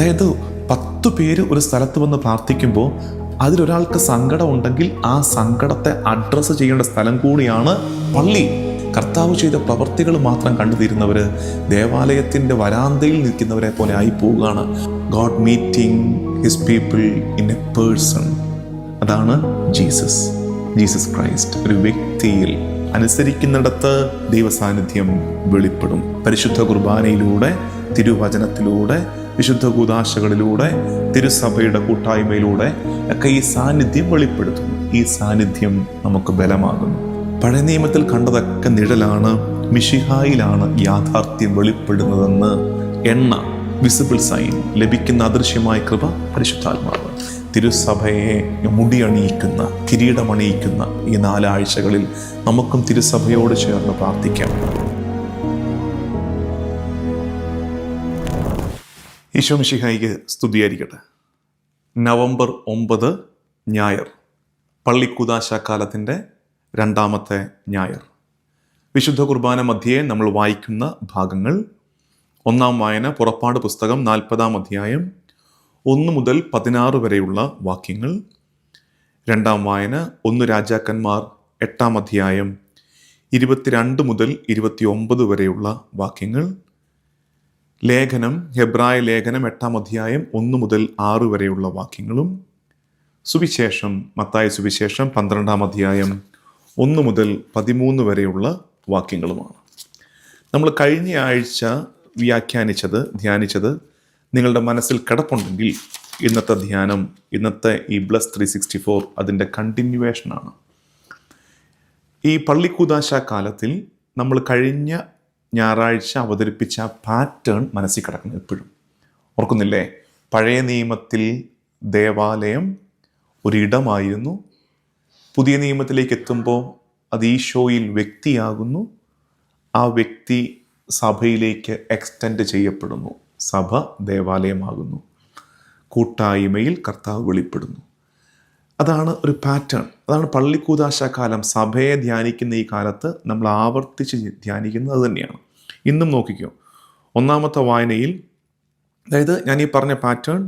അതായത് 10 പേര് ഒരു സ്ഥലത്ത് വന്ന് പ്രാർത്ഥിക്കുമ്പോൾ അതിലൊരാൾക്ക് സങ്കടം ഉണ്ടെങ്കിൽ ആ സങ്കടത്തെ അഡ്രസ്സ് ചെയ്യേണ്ട സ്ഥലം കൂടിയാണ് പള്ളി. കർത്താവ് ചെയ്ത പ്രവർത്തികൾ മാത്രം കണ്ടു തീരുന്നവർ ദേവാലയത്തിൻ്റെ വരാന്തയിൽ നിൽക്കുന്നവരെ പോലെ ആയി പോവുകയാണ്. God meeting his people in a person. അതാണ് ജീസസ് ക്രൈസ്റ്റ്. ഒരു വ്യക്തിയിൽ അനുസരിക്കുന്നിടത്ത് ദൈവസാന്നിധ്യം വെളിപ്പെടും. പരിശുദ്ധ കുർബാനയിലൂടെ, തിരുവചനത്തിലൂടെ, വിശുദ്ധ കൂദാശകളിലൂടെ, തിരുസഭയുടെ കൂട്ടായ്മയിലൂടെ ഒക്കെ ഈ സാന്നിധ്യം വെളിപ്പെടുത്തുന്നു. ഈ സാന്നിധ്യം നമുക്ക് ബലമാകുന്നു. പഴയ നിയമത്തിൽ കണ്ടതൊക്കെ നിഴലാണ്, മിശിഹായിലാണ് യാഥാർത്ഥ്യം വെളിപ്പെടുന്നതെന്ന് എണ്ണ, വിസിബിൾ സൈൻ, ലഭിക്കുന്ന അദൃശ്യമായ കൃപ പരിശുദ്ധാത്മാവ്. തിരുസഭയെ മുടിയണിയിക്കുന്ന, കിരീടമണിയിക്കുന്ന ഈ 4 ആഴ്ചകളിൽ നമുക്കും തിരുസഭയോട് ചേർന്ന് പ്രാർത്ഥിക്കാം. ഈശോ മിശിഹായിക്ക് സ്തുതിയായിരിക്കട്ടെ. നവംബർ 9 ഞായർ, പള്ളിക്കൂദാശക്കാലത്തിൻ്റെ 2ാമത്തെ ഞായർ. വിശുദ്ധ കുർബാന മധ്യേ നമ്മൾ വായിക്കുന്ന ഭാഗങ്ങൾ: 1-ാം വായന പുറപ്പാട് പുസ്തകം 40-ാം അധ്യായം 1 മുതൽ 16 വരെയുള്ള വാക്യങ്ങൾ. 2-ാം വായന 1 രാജാക്കന്മാർ 8-ാം അധ്യായം 22 മുതൽ 29 വരെയുള്ള വാക്യങ്ങൾ. ലേഖനം, ഹെബ്രായ ലേഖനം 8-ാം അധ്യായം 1 മുതൽ 6 വരെയുള്ള വാക്യങ്ങളും. സുവിശേഷം, മത്തായി സുവിശേഷം 12-ാം അധ്യായം 1 മുതൽ 13 വരെയുള്ള വാക്യങ്ങളുമാണ്. നമ്മൾ കഴിഞ്ഞ ആഴ്ച ധ്യാനിച്ചത് നിങ്ങളുടെ മനസ്സിൽ കിടപ്പുണ്ടെങ്കിൽ ഇന്നത്തെ ധ്യാനം, ഇന്നത്തെ ഈ ബ്ലസ് 364 അതിൻ്റെ കണ്ടിന്യൂവേഷനാണ്. ഈ പള്ളിക്കൂദാശ കാലത്തിൽ നമ്മൾ കഴിഞ്ഞ ഞായറാഴ്ച അവതരിപ്പിച്ച പാറ്റേൺ മനസ്സിൽ കിടക്കുന്നു. എപ്പോഴും ഓർക്കുന്നില്ലേ? പഴയ നിയമത്തിൽ ദേവാലയം ഒരിടമായിരുന്നു. പുതിയ നിയമത്തിലേക്ക് എത്തുമ്പോൾ അത് ഈശോയിൽ വ്യക്തിയാകുന്നു. ആ വ്യക്തി സഭയിലേക്ക് എക്സ്റ്റെൻഡ് ചെയ്യപ്പെടുന്നു. സഭ ദേവാലയമാകുന്നു. കൂട്ടായ്മയിൽ കർത്താവ് വെളിപ്പെടുന്നു. അതാണ് ഒരു പാറ്റേൺ. അതാണ് പള്ളിക്കൂദാശ കാലം. സഭയെ ധ്യാനിക്കുന്ന ഈ കാലത്ത് നമ്മൾ ആവർത്തിച്ച് ധ്യാനിക്കുന്നത് അത് തന്നെയാണ്. ഇന്നും നോക്കിക്കോ, 1-ാമത്തെ വായനയിൽ, അതായത് ഞാൻ ഈ പറഞ്ഞ pattern,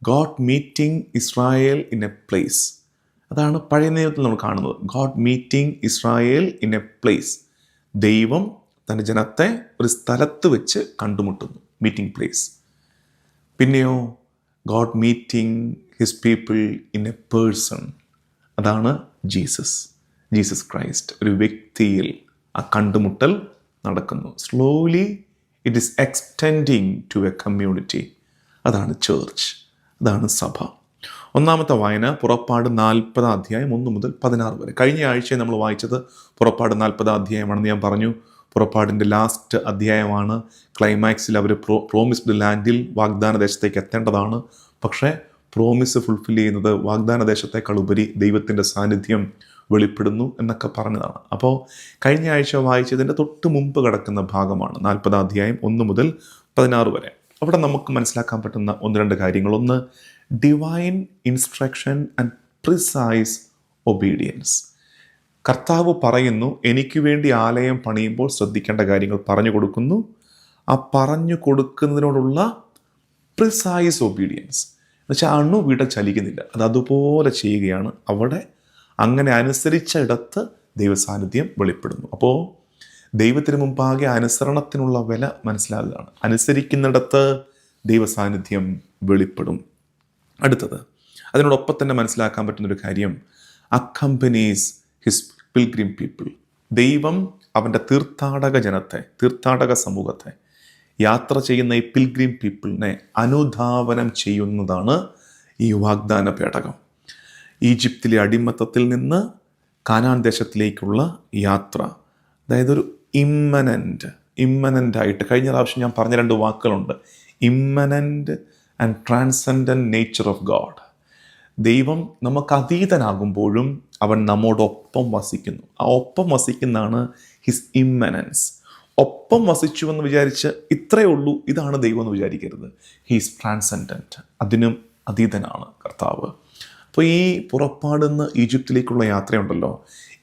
God meeting Israel in a place. അതാണ് പഴയ നിയമത്തിൽ നമ്മൾ കാണുന്നത്. God meeting Israel in a place. ദൈവം തൻ്റെ ജനത്തെ ഒരു സ്ഥലത്ത് വെച്ച് കണ്ടുമുട്ടുന്നു, മീറ്റിംഗ് പ്ലേസ്. പിന്നെയോ God meeting his people in a person. അതാണ് ജീസസ് ക്രൈസ്റ്റ്. ഒരു വ്യക്തിയിൽ ആ കണ്ടുമുട്ടൽ നടക്കുന്നു. Slowly it is extending to a community. അതാണ് ചേർച്ച്, അതാണ് സഭ. 1-ാമത്തെ വായന പുറപ്പാട് 40-ാം അധ്യായം 1 മുതൽ 16 വരെ. കഴിഞ്ഞ ആഴ്ച നമ്മൾ വായിച്ചത് പുറപ്പാട് 40-ാം അധ്യായമാണെന്ന് ഞാൻ പറഞ്ഞു. പുറപ്പാടിൻ്റെ ലാസ്റ്റ് അധ്യായമാണ്. ക്ലൈമാക്സിൽ അവർ പ്രോമിസ്ഡ് ലാൻഡിൽ, വാഗ്ദാന ദേശത്തേക്ക് എത്തേണ്ടതാണ്. പക്ഷേ പ്രോമിസ് ഫുൾഫിൽ ചെയ്യുന്നത് വാഗ്ദാന ദേശത്തേക്കാൾ ഉപരി ദൈവത്തിൻ്റെ സാന്നിധ്യം വെളിപ്പെടുന്നു എന്നൊക്കെ പറഞ്ഞതാണ്. അപ്പോൾ കഴിഞ്ഞ ആഴ്ച വായിച്ചതിൻ്റെ തൊട്ട് മുമ്പ് കിടക്കുന്ന ഭാഗമാണ് 40-ാം അധ്യായം 1 മുതൽ 16 വരെ. അവിടെ നമുക്ക് മനസ്സിലാക്കാൻ പറ്റുന്ന 1-2 കാര്യങ്ങൾ. ഒന്ന്, divine instruction and precise obedience. കർത്താവ് പറയുന്നു, എനിക്ക് വേണ്ടി ആലയം പണിയുമ്പോൾ ശ്രദ്ധിക്കേണ്ട കാര്യങ്ങൾ പറഞ്ഞു കൊടുക്കുന്നു. ആ പറഞ്ഞു കൊടുക്കുന്നതിനോടുള്ള പ്രിസൈസ് ഒബീഡിയൻസ് എന്നുവെച്ചാൽ അണുവിട ചലിക്കുന്നില്ല, അത് അതുപോലെ ചെയ്യുകയാണ്. അവിടെ അങ്ങനെ അനുസരിച്ച ഇടത്ത് ദൈവസാന്നിധ്യം വെളിപ്പെടുന്നു. അപ്പോൾ ദൈവത്തിന് മുമ്പാകെ അനുസരണത്തിനുള്ള വില മനസ്സിലാകുകയാണ്. അനുസരിക്കുന്നിടത്ത് ദൈവസാന്നിധ്യം വെളിപ്പെടും. അടുത്തത്, അതിനോടൊപ്പം തന്നെ മനസ്സിലാക്കാൻ പറ്റുന്നൊരു കാര്യം, അക്കമ്പനീസ് ഹിസ് പിൽഗ്രിം പീപ്പിൾ. ദൈവം അവൻ്റെ തീർത്ഥാടക ജനത്തെ, തീർത്ഥാടക സമൂഹത്തെ, യാത്ര ചെയ്യുന്ന ഈ പിൽഗ്രിം പീപ്പിളിനെ അനുധാവനം ചെയ്യുന്നതാണ് ഈ വാഗ്ദാന പേടകം. ഈജിപ്തിലെ അടിമത്തത്തിൽ നിന്ന് കാനാൻ ദേശത്തിലേക്കുള്ള യാത്ര. അതായത് ഒരു ഇമ്മനൻ്റ് ആയിട്ട്, കഴിഞ്ഞ പ്രാവശ്യം ഞാൻ പറഞ്ഞ 2 വാക്കുകളുണ്ട്, ഇമ്മനൻ്റ് and transcendent nature of God. ദൈവം നമുക്ക് അതീതനാകുമ്പോഴും അവൻ നമ്മോടൊപ്പം വസിക്കുന്നു. ആ ഒപ്പം വസിക്കുന്നതാണ് ഹിസ് ഇമ്മനൻസ്. ഒപ്പം വസിച്ചു എന്ന് വിചാരിച്ച് ഇത്രയേ ഉള്ളൂ, ഇതാണ് ദൈവം എന്ന് വിചാരിക്കരുത്. ഹീസ് ട്രാൻസെൻഡൻറ്റ്, അതിനും അതീതനാണ് കർത്താവ്. അപ്പോൾ ഈ പുറപ്പാടുന്ന ഈജിപ്തിലേക്കുള്ള യാത്രയുണ്ടല്ലോ,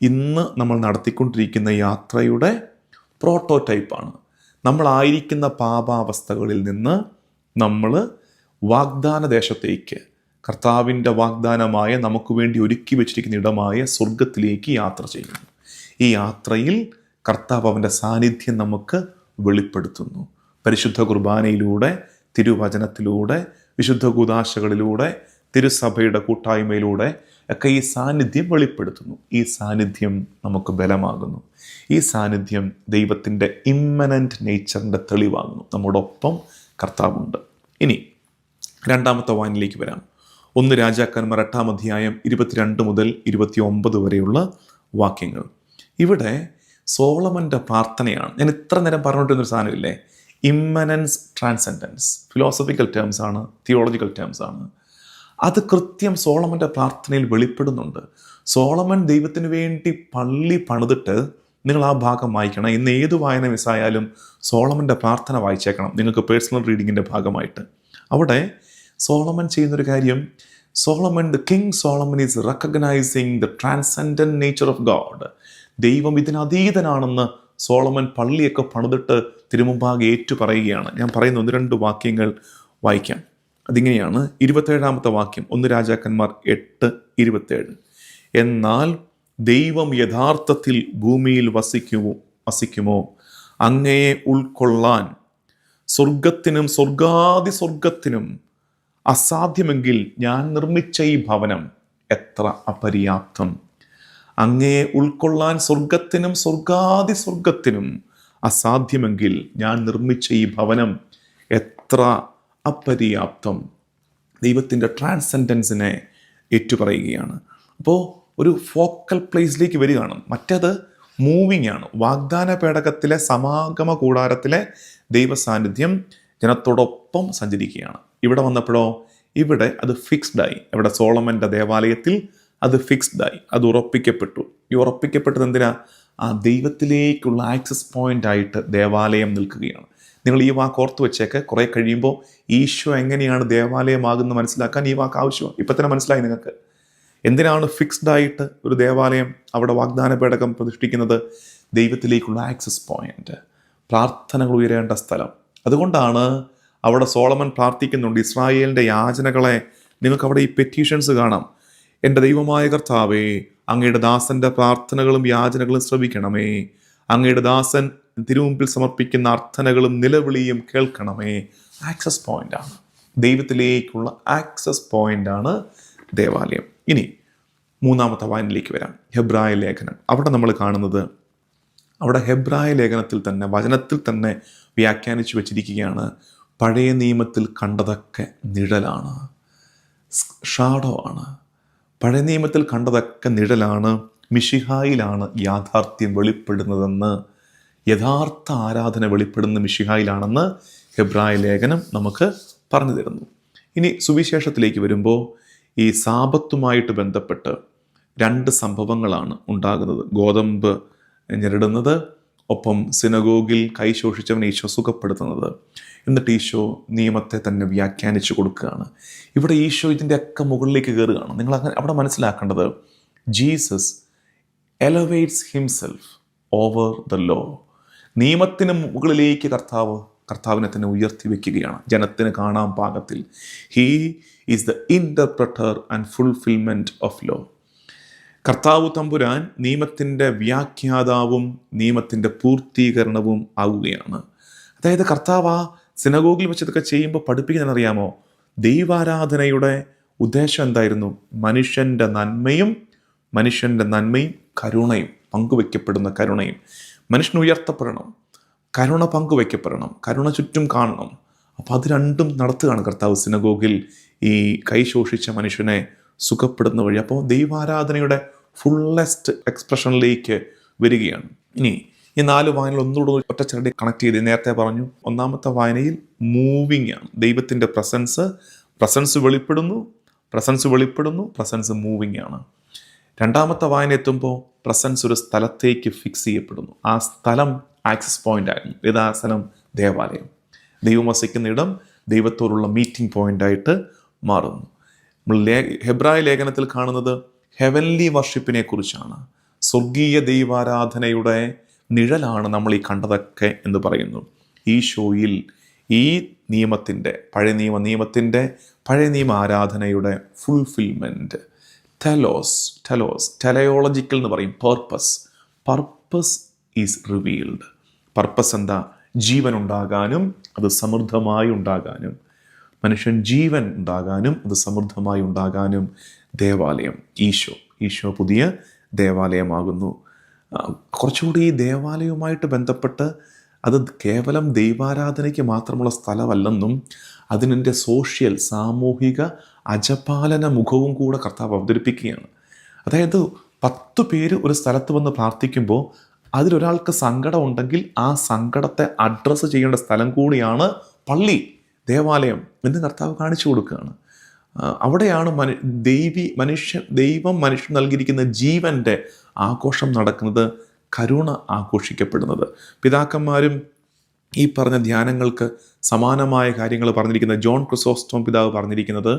ഇന്ന് നമ്മൾ നടത്തിക്കൊണ്ടിരിക്കുന്ന യാത്രയുടെ പ്രോട്ടോടൈപ്പാണ്. നമ്മളായിരിക്കുന്ന പാപാവസ്ഥകളിൽ നിന്ന് നമ്മൾ വാഗ്ദാന ദേശത്തേക്ക്, കർത്താവിൻ്റെ വാഗ്ദാനമായ നമുക്ക് വേണ്ടി ഒരുക്കി വെച്ചിരിക്കുന്ന ഇടമായ സ്വർഗത്തിലേക്ക് യാത്ര ചെയ്യുന്നു. ഈ യാത്രയിൽ കർത്താവ് അവൻ്റെ സാന്നിധ്യം നമുക്ക് വെളിപ്പെടുത്തുന്നു. പരിശുദ്ധ കുർബാനയിലൂടെ, തിരുവചനത്തിലൂടെ, വിശുദ്ധ കൂദാശകളിലൂടെ, തിരുസഭയുടെ കൂട്ടായ്മയിലൂടെ ഒക്കെ ഈ സാന്നിധ്യം വെളിപ്പെടുത്തുന്നു. ഈ സാന്നിധ്യം നമുക്ക് ബലമാകുന്നു. ഈ സാന്നിധ്യം ദൈവത്തിൻ്റെ ഇമ്മനൻ്റ് നേച്ചറിൻ്റെ തെളിവാകുന്നു. നമ്മോടൊപ്പം കർത്താവുണ്ട്. ഇനി രണ്ടാമത്തെ വായനയിലേക്ക് വരാം. 1 രാജാക്കന്മാർ 8-ാം അധ്യായം 22 മുതൽ 29 വരെയുള്ള വാക്യങ്ങൾ. ഇവിടെ സോളമൻ്റെ പ്രാർത്ഥനയാണ്. ഞാൻ ഇത്ര നേരം പറഞ്ഞുകൊണ്ടിരുന്നൊരു സാധനമില്ലേ, ഇമ്മനൻസ് ട്രാൻസെൻഡൻസ്. ഫിലോസഫിക്കൽ ടേംസ് ആണ്, തിയോളജിക്കൽ ടേംസ് ആണ്. അത് കൃത്യം സോളമൻ്റെ പ്രാർത്ഥനയിൽ വെളിപ്പെടുന്നുണ്ട്. സോളമൻ ദൈവത്തിന് വേണ്ടി പള്ളി പണിതിട്ട്, നിങ്ങൾ ആ ഭാഗം വായിക്കണം. ഇന്ന് ഏത് വായന മിസ്സായാലും സോളമൻ്റെ പ്രാർത്ഥന വായിച്ചേക്കണം, നിങ്ങൾക്ക് പേഴ്സണൽ റീഡിങ്ങിൻ്റെ ഭാഗമായിട്ട്. അവിടെ സോളമൻ ചെയ്യുന്നൊരു കാര്യം, the king Solomon is recognising the transcendent nature of God. ദൈവം ഇതിനതീതനാണെന്ന് സോളമൻ പള്ളിയൊക്കെ പണിതിട്ട് തിരുമുമ്പാകെ ഏറ്റു പറയുകയാണ്. ഞാൻ പറയുന്ന 1-2 വാക്യങ്ങൾ വായിക്കാം. അതിങ്ങനെയാണ്. 27-ാമത്തെ വാക്യം, 1 രാജാക്കന്മാർ 8:27. എന്നാൽ ദൈവം യഥാർത്ഥത്തിൽ ഭൂമിയിൽ വസിക്കുമോ? അങ്ങയെ ഉൾക്കൊള്ളാൻ സ്വർഗത്തിനും സ്വർഗാതിസ്വർഗത്തിനും അസാധ്യമെങ്കിൽ ഞാൻ നിർമ്മിച്ച ഈ ഭവനം എത്ര അപര്യാപ്തം. അങ്ങയെ ഉൾക്കൊള്ളാൻ സ്വർഗത്തിനും സ്വർഗാതിസ്വർഗത്തിനും അസാധ്യമെങ്കിൽ ഞാൻ നിർമ്മിച്ച ഈ ഭവനം എത്ര അപര്യാപ്തം. ദൈവത്തിൻ്റെ ട്രാൻസെൻഡൻസിനെ ഏറ്റുപറയുകയാണ്. അപ്പോൾ ഒരു ഫോക്കൽ പ്ലേസിലേക്ക് വരികയാണ്. മറ്റേത് മൂവിങ് ആണ്. വാഗ്ദാന പേടകത്തിലെ സമാഗമ കൂടാരത്തിലെ ദൈവസാന്നിധ്യം ജനത്തോടൊപ്പം സഞ്ചരിക്കുകയാണ്. ഇവിടെ വന്നപ്പോഴോ, ഇവിടെ അത് ഫിക്സ്ഡായി. ഇവിടെ സോളമൻ്റെ ദേവാലയത്തിൽ അത് ഫിക്സ്ഡായി, അത് ഉറപ്പിക്കപ്പെട്ടു. ഈ ഉറപ്പിക്കപ്പെട്ടത് എന്തിനാ? ആ ദൈവത്തിലേക്കുള്ള ആക്സസ് പോയിന്റ് ആയിട്ട് ദേവാലയം നിൽക്കുകയാണ്. നിങ്ങൾ ഈ വാക്ക് ഓർത്ത് വെച്ചേക്ക്. കുറേ കഴിയുമ്പോൾ ഈശോ എങ്ങനെയാണ് ദേവാലയമാകുന്നത് മനസ്സിലാക്കാൻ ഈ വാക്ക് ആവശ്യമാണ്. ഇപ്പം തന്നെ മനസ്സിലായി നിങ്ങൾക്ക് എന്തിനാണ് ഫിക്സ്ഡായിട്ട് ഒരു ദേവാലയം അവിടെ വാഗ്ദാന പേടകം പ്രതിഷ്ഠിക്കുന്നത്? ദൈവത്തിലേക്കുള്ള ആക്സസ് പോയിന്റ്, പ്രാർത്ഥനകൾ ഉയരേണ്ട സ്ഥലം. അതുകൊണ്ടാണ് അവിടെ സോളമൻ പ്രാർത്ഥിക്കുന്നുണ്ട്. ഇസ്രായേലിൻ്റെ യാചനകളെ നിങ്ങൾക്ക് അവിടെ ഈ പെറ്റീഷൻസ് കാണാം. എൻ്റെ ദൈവമായ കർത്താവേ, അങ്ങയുടെ ദാസൻ്റെ പ്രാർത്ഥനകളും യാചനകളും ശ്രവിക്കണമേ. അങ്ങയുടെ ദാസൻ തിരുമുമ്പിൽ സമർപ്പിക്കുന്ന അർത്ഥനകളും നിലവിളിയും കേൾക്കണമേ. ആക്സസ് പോയിൻ്റാണ്, ദൈവത്തിലേക്കുള്ള ആക്സസ് പോയിൻ്റാണ് ദേവാലയം. ഇനി 3-ാമത്തെ വായനയിലേക്ക് വരാം. ഹെബ്രായ ലേഖനം. അവിടെ നമ്മൾ കാണുന്നത്, അവിടെ ഹെബ്രായ ലേഖനത്തിൽ തന്നെ, വചനത്തിൽ തന്നെ വ്യാഖ്യാനിച്ചു വച്ചിരിക്കുകയാണ്, പഴയ നിയമത്തിൽ കണ്ടതൊക്കെ നിഴലാണ്, ഷാഡോ ആണ്. പഴയ നിയമത്തിൽ കണ്ടതൊക്കെ നിഴലാണ്, മിശിഹായിലാണ് യാഥാർത്ഥ്യം വെളിപ്പെടുന്നതെന്ന്, യഥാർത്ഥ ആരാധന വെളിപ്പെടുന്ന മിശിഹായിലാണെന്ന് ഹെബ്രായ ലേഖനം നമുക്ക് പറഞ്ഞു തരുന്നു. ഇനി സുവിശേഷത്തിലേക്ക് വരുമ്പോൾ ഈ സാപത്തുമായിട്ട് ബന്ധപ്പെട്ട് 2 സംഭവങ്ങളാണ് ഉണ്ടാകുന്നത്. ഗോതമ്പ് ഞെരടുന്നത്, ഒപ്പം സിനഗോഗിൽ കൈ ശോഷിച്ചവനെ ഈശോ സുഖപ്പെടുത്തുന്നത്. എന്നിട്ട് ഈശോ നിയമത്തെ തന്നെ വ്യാഖ്യാനിച്ചു കൊടുക്കുകയാണ്. ഇവിടെ ഈശോ ഇതിൻ്റെയൊക്കെ മുകളിലേക്ക് കയറുകയാണ്. നിങ്ങൾ അങ്ങനെ അവിടെ മനസ്സിലാക്കേണ്ടത്, Jesus elevates himself over the law. നിയമത്തിന് മുകളിലേക്ക് കർത്താവിനെ തന്നെ ഉയർത്തി വയ്ക്കുകയാണ്, ജനത്തിന് കാണാൻ പാകത്തിൽ. He is the interpreter and fulfilment of law. കർത്താവ് തമ്പുരാൻ നിയമത്തിൻ്റെ വ്യാഖ്യാതാവും നിയമത്തിൻ്റെ പൂർത്തീകരണവും ആവുകയാണ്. അതായത് കർത്താവ് ആ സിനഗോഗിൽ വെച്ചതൊക്കെ ചെയ്യുമ്പോൾ പഠിപ്പിക്കുന്നതെന്നറിയാമോ? ദൈവാരാധനയുടെ ഉദ്ദേശം എന്തായിരുന്നു? മനുഷ്യൻ്റെ നന്മയും കരുണയും, പങ്കുവയ്ക്കപ്പെടുന്ന കരുണയും. മനുഷ്യൻ ഉയർത്തപ്പെടണം, കരുണ പങ്കുവയ്ക്കപ്പെടണം, കരുണ ചുറ്റും കാണണം. അപ്പോൾ അത് രണ്ടും നടത്തുകയാണ് കർത്താവ് സിനഗോഗിൽ ഈ കൈ ശോഷിച്ച മനുഷ്യനെ സുഖപ്പെടുന്ന വഴി. അപ്പോൾ ദൈവാരാധനയുടെ ഫുള്ളസ്റ്റ് എക്സ്പ്രഷനിലേക്ക് വരികയാണ്. ഇനി ഈ 4 വായനകൾ ഒന്നുകൂടെ ഒറ്റച്ചരടി കണക്ട് ചെയ്ത് നേരത്തെ പറഞ്ഞു. 1-ാമത്തെ വായനയിൽ മൂവിങ് ആണ്. ദൈവത്തിൻ്റെ പ്രസൻസ് വെളിപ്പെടുന്നു, പ്രസൻസ് മൂവിങ് ആണ്. 2-ാമത്തെ വായന എത്തുമ്പോൾ പ്രസൻസ് ഒരു സ്ഥലത്തേക്ക് ഫിക്സ് ചെയ്യപ്പെടുന്നു. ആ സ്ഥലം ആക്സസ് പോയിന്റ് ആയിരുന്നു. ഏതാ സ്ഥലം? ദേവാലയം. ദൈവം വസിക്കുന്ന ഇടം ദൈവത്തോടുള്ള മീറ്റിംഗ് പോയിന്റായിട്ട് മാറുന്നു. നമ്മൾ ഹെബ്രായ ലേഖനത്തിൽ കാണുന്നത് ഹെവൻലി വർഷിപ്പിനെ കുറിച്ചാണ്. സ്വർഗീയ ദൈവാരാധനയുടെ നിഴലാണ് നമ്മൾ ഈ കണ്ടതൊക്കെ എന്ന് പറയുന്നു. ഈശോയിൽ, ഈ പഴയ നിയമ ആരാധനയുടെ ഫുൾഫിൽമെൻറ്റ്. ടെലയോളജിക്കൽ എന്ന് പറയും. Purpose is revealed. പർപ്പസ് എന്താ? ജീവൻ ഉണ്ടാകാനും അത് സമൃദ്ധമായി ഉണ്ടാകാനും, മനുഷ്യൻ ജീവൻ ഉണ്ടാകാനും അത് സമൃദ്ധമായി ഉണ്ടാകാനും ദേവാലയം, ഈശോ പുതിയ ദേവാലയമാകുന്നു. കുറച്ചുകൂടി ഈ ദേവാലയവുമായിട്ട് ബന്ധപ്പെട്ട് അത് കേവലം ദൈവാരാധനയ്ക്ക് മാത്രമുള്ള സ്ഥലമല്ലെന്നും അതിനെൻ്റെ സാമൂഹിക അജപാലന മുഖവും കൂടെ കർത്താവ് അവതരിപ്പിക്കുകയാണ്. അതായത് 10 പേര് ഒരു സ്ഥലത്ത് വന്ന് പ്രാർത്ഥിക്കുമ്പോൾ അതിലൊരാൾക്ക് സങ്കടം ഉണ്ടെങ്കിൽ ആ സങ്കടത്തെ അഡ്രസ്സ് ചെയ്യേണ്ട സ്ഥലം കൂടിയാണ് പള്ളി, ദേവാലയം എന്ന് കർത്താവ് കാണിച്ചു കൊടുക്കുകയാണ്. അവിടെയാണ് ദൈവം മനുഷ്യൻ നൽകിയിരിക്കുന്ന ജീവൻ്റെ ആഘോഷം നടക്കുന്നത്, കരുണ ആഘോഷിക്കപ്പെടുന്നത്. പിതാക്കന്മാരും ഈ പറഞ്ഞ ധ്യാനങ്ങൾക്ക് സമാനമായ കാര്യങ്ങൾ പറഞ്ഞിരിക്കുന്നത് ജോൺ ക്രിസോസ്റ്റം പിതാവ് പറഞ്ഞിരിക്കുന്നത്,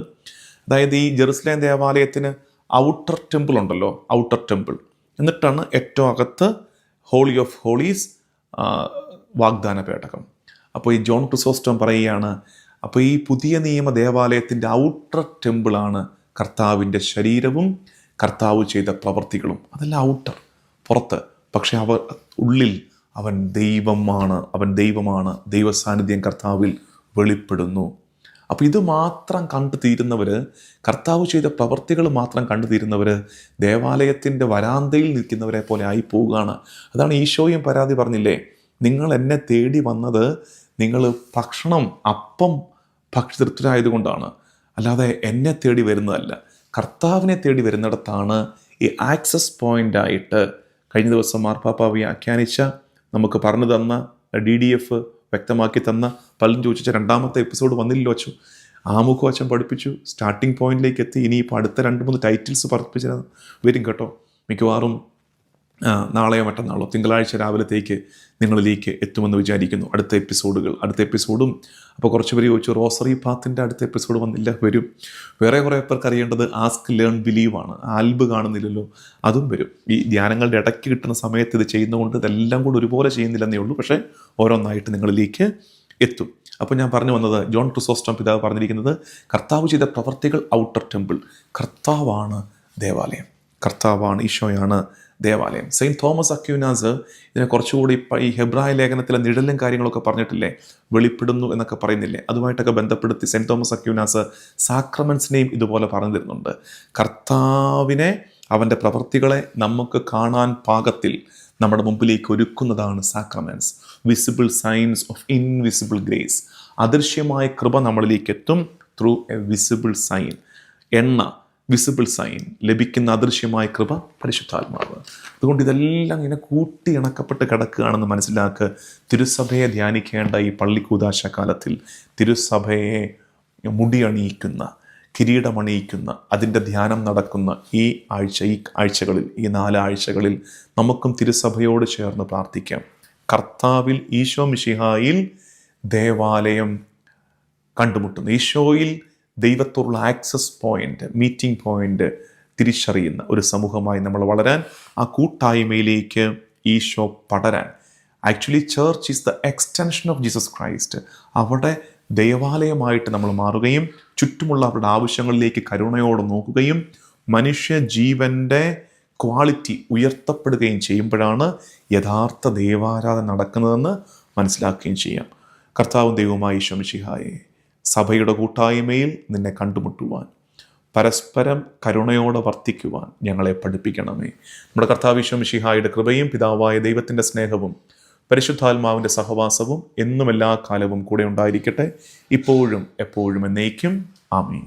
അതായത് ഈ ജെറുസലേം ദേവാലയത്തിന് ഔട്ടർ ടെമ്പിൾ ഉണ്ടല്ലോ, ഔട്ടർ ടെമ്പിൾ, എന്നിട്ടാണ് ഏറ്റവും അകത്ത് ഹോളി ഓഫ് ഹോളീസ്, വാഗ്ദാന പേടകം. അപ്പോൾ ഈ ജോൺ ക്രിസോസ്റ്റം പറയുകയാണ്, അപ്പോൾ ഈ പുതിയ നിയമ ദേവാലയത്തിൻ്റെ ഔട്ടർ ടെമ്പിളാണ് കർത്താവിൻ്റെ ശരീരവും കർത്താവ് ചെയ്ത പ്രവർത്തികളും. അതല്ല ഔട്ടർ, പുറത്ത്. പക്ഷെ ഉള്ളിൽ അവൻ ദൈവമാണ്. ദൈവസാന്നിധ്യം കർത്താവിൽ വെളിപ്പെടുന്നു. അപ്പോൾ ഇത് മാത്രം കണ്ടു തീരുന്നവർ, കർത്താവ് ചെയ്ത പ്രവർത്തികൾ മാത്രം കണ്ടു തീരുന്നവർ ദേവാലയത്തിൻ്റെ വരാന്തയിൽ നിൽക്കുന്നവരെ പോലെ ആയി പോവുകയാണ്. അതാണ് ഈശോയും പരാതി പറഞ്ഞില്ലേ, നിങ്ങൾ എന്നെ തേടി വന്നത് നിങ്ങൾ അപ്പം ഭക്ഷിതൃപ്തരായതുകൊണ്ടാണ്, അല്ലാതെ എന്നെ തേടി വരുന്നതല്ല. കർത്താവിനെ തേടി വരുന്നിടത്താണ് ഈ ആക്സസ് പോയിൻ്റായിട്ട് കഴിഞ്ഞ ദിവസം മാർപ്പാപ്പ വ്യാഖ്യാനിച്ച, നമുക്ക് പറഞ്ഞു തന്ന, DDF വ്യക്തമാക്കി തന്ന, പലരും ചോദിച്ച 2ാമത്തെ എപ്പിസോഡ് വന്നില്ലല്ലോ അച്ചു, ആമുഖം അച്ഛൻ പഠിപ്പിച്ചു, സ്റ്റാർട്ടിംഗ് പോയിന്റിലേക്ക് എത്തി. ഇനിയിപ്പോൾ അടുത്ത 2-3 ടൈറ്റിൽസ് പഠിപ്പിച്ച വരും കേട്ടോ. മിക്കവാറും നാളെയോ മറ്റന്നാളോ തിങ്കളാഴ്ച രാവിലത്തേക്ക് നിങ്ങളിലേക്ക് എത്തുമെന്ന് വിചാരിക്കുന്നു അടുത്ത എപ്പിസോഡും. അപ്പോൾ കുറച്ച് പേര് ചോദിച്ചു റോസറി പാത്തിൻ്റെ അടുത്ത എപ്പിസോഡ് വന്നില്ല, വരും. വേറെ കുറേ പേർക്ക് അറിയേണ്ടത് ആസ്ക് ലേൺ ബിലീവ് ആണ്. ആൽബ് കാണുന്നില്ലല്ലോ, അതും വരും. ഈ ധ്യാനങ്ങളുടെ ഇടയ്ക്ക് കിട്ടുന്ന സമയത്ത് ഇത് ചെയ്യുന്നതുകൊണ്ട് ഇതെല്ലാം കൂടെ ഒരുപോലെ ചെയ്യുന്നില്ലെന്നേ ഉള്ളൂ, പക്ഷേ ഓരോന്നായിട്ട് നിങ്ങളിലേക്ക് എത്തും. അപ്പോൾ ഞാൻ പറഞ്ഞു വന്നത്, ജോൺ ക്രിസോസ്റ്റം പിതാവ് പറഞ്ഞിരിക്കുന്നത്, കർത്താവ് ചെയ്ത പ്രവർത്തികൾ ഔട്ടർ ടെമ്പിൾ, കർത്താവാണ് ദേവാലയം, കർത്താവാണ്, ഈശോയാണ് ദേവാലയം. സെയിൻറ്റ് തോമസ് അക്വീനാസ് ഇതിനെ കുറച്ചുകൂടി ഈ ഹെബ്രായ ലേഖനത്തിലെ നിഴലും കാര്യങ്ങളൊക്കെ പറഞ്ഞിട്ടില്ലേ, വെളിപ്പെടുന്നു എന്നൊക്കെ പറയുന്നില്ലേ, അതുമായിട്ടൊക്കെ ബന്ധപ്പെടുത്തി സെയിൻറ്റ് തോമസ് അക്വീനാസ് സാക്രമെൻസിനെയും ഇതുപോലെ പറഞ്ഞു തരുന്നുണ്ട്. കർത്താവിനെ, അവൻ്റെ പ്രവർത്തികളെ നമുക്ക് കാണാൻ പാകത്തിൽ നമ്മുടെ മുമ്പിലേക്ക് ഒരുക്കുന്നതാണ് sacraments. Visible signs of invisible grace. അദൃശ്യമായ കൃപ നമ്മളിലേക്ക് എത്തും through a visible sign. Visible sign ലഭിക്കുന്ന അദൃശ്യമായ കൃപ പരിശുദ്ധാത്മാവ്. അതുകൊണ്ട് ഇതെല്ലാം ഇങ്ങനെ കൂട്ടി ഇണക്കപ്പെട്ട് കിടക്കുകയാണെന്ന് മനസ്സിലാക്കുക. തിരുസഭയെ ധ്യാനിക്കേണ്ട ഈ പള്ളിക്കൂദാശ കാലത്തിൽ തിരുസഭയെ മുടിയണിയിക്കുന്ന, കിരീടമണിയിക്കുന്ന, അതിൻ്റെ ധ്യാനം നടക്കുന്ന ഈ ആഴ്ചകളിൽ, ഈ 4 ആഴ്ചകളിൽ നമുക്കും തിരുസഭയോട് ചേർന്ന് പ്രാർത്ഥിക്കാം. കർത്താവിൽ, ഈശോ മിശിഹായിൽ ദേവാലയം കണ്ടുമുട്ടുന്നു. ഈശോയിൽ ദൈവത്തോടുള്ള ആക്സസ് പോയിന്റ്, മീറ്റിംഗ് പോയിന്റ് തിരിച്ചറിയുന്ന ഒരു സമൂഹമായി നമ്മൾ വളരാൻ, ആ കൂട്ടായ്മയിലേക്ക് ഈശോ പടരാൻ. Actually church is the extension of Jesus Christ. അവിടെ ദേവാലയമായിട്ട് നമ്മൾ മാറുകയും ചുറ്റുമുള്ള അവരുടെ ആവശ്യങ്ങളിലേക്ക് കരുണയോടെ നോക്കുകയും മനുഷ്യ ജീവൻ്റെ ക്വാളിറ്റി ഉയർത്തപ്പെടുകയും ചെയ്യുമ്പോഴാണ് യഥാർത്ഥ ദൈവാരാധന നടക്കുന്നതെന്ന് മനസ്സിലാക്കുകയും ചെയ്യാം. കർത്താവും ദൈവവുമായ ഈശോ മിശിഹായെ, സഭയുടെ കൂട്ടായ്മയിൽ നിന്നെ കണ്ടുമുട്ടുവാൻ, പരസ്പരം കരുണയോടെ വർത്തിക്കുവാൻ ഞങ്ങളെ പഠിപ്പിക്കണമേ. നമ്മുടെ കർത്താവ് ഈശോ മിശിഹായുടെ കൃപയും പിതാവായ ദൈവത്തിൻ്റെ സ്നേഹവും പരിശുദ്ധാത്മാവിൻ്റെ സഹവാസവും എന്നും എല്ലാ കാലവും കൂടെ ഉണ്ടായിരിക്കട്ടെ, ഇപ്പോഴും എപ്പോഴും എന്നേക്കും. ആമേൻ.